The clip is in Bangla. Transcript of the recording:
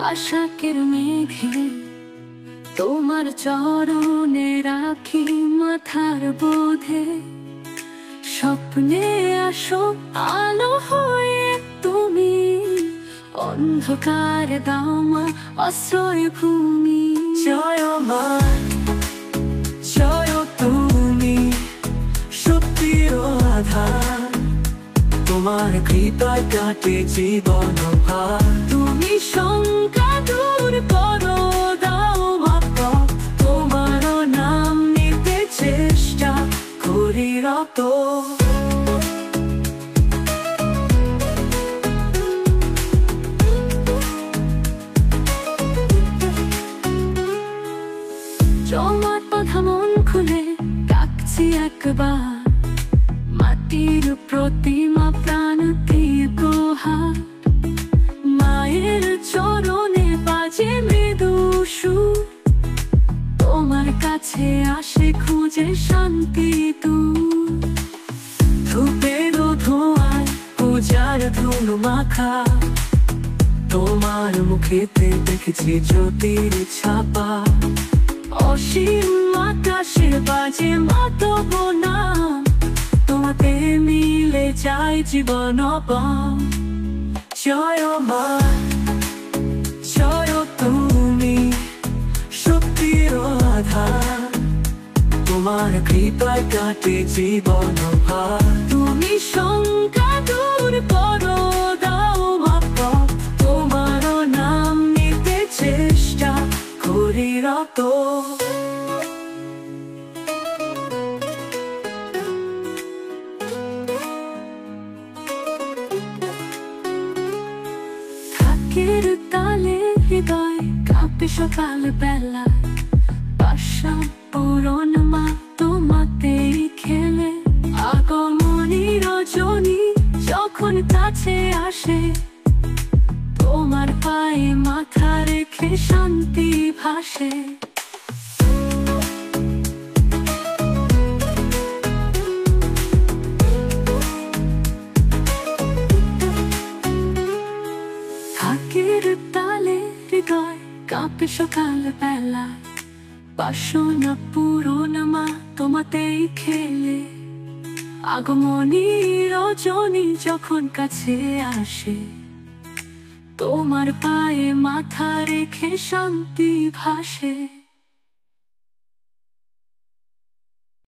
আশাকের মেঘে তোমার চরণে রাখি মাথার বোধে। স্বপ্নে আসো আলো হয়ে তুমি, অন্ধকার দাও মা আশ্রয় ভূমি। জয় মা, জয় তুমি সত্যির আধার, তোমার কৃপায় কাটে জীবন ভার। তুমি শঙ্কা দূর করো, দাও মা পথ, তোমার নাম নিতে চেষ্টা করি রত। জমাট বাঁধা মন খুলে ডাকছি একবার, মাটির প্রতিমা প্রাণ দিয়ে প্রহার। মায়ের চরণে বাজে মৃদু সুর, তোমার কাছে আসে খুঁজে শান্তি দূর। ধূপের ধোঁয়ায় পূজার ধুলো মাখা, তোমার মুখেতে দেখেছি জ্যোতির ছাপা। অসীম আকাশের বাজে মাতব নাম, তোমাতে মিলে যায় জীবন অপম। জয় মা, জয় তুমি সত্যির আধার, তোমার কৃপায় কাটে জীবন ভার। তুমি শঙ্কা দূর করো, দাও মা পথ, তোমার নাম নিতে চেষ্টা করি রত। ঢাকের তালে হৃদয় কাঁপে সকাল বেলা। বাসা পূরণ মা তোমাতেই খেলে, আগমনী রজনী যখন কাছে আসে, তোমার পায়ে মাথা রেখে শান্তি ভাসে। ঢাকের তালে হৃদয় কাঁপে সকাল বেলা। বাসনা পূরণ মা তোমাতেই খেলে, আগমনী রজনী যখন কাছে আসে, তোমার পায়ে মাথা রেখে শান্তি ভাসে।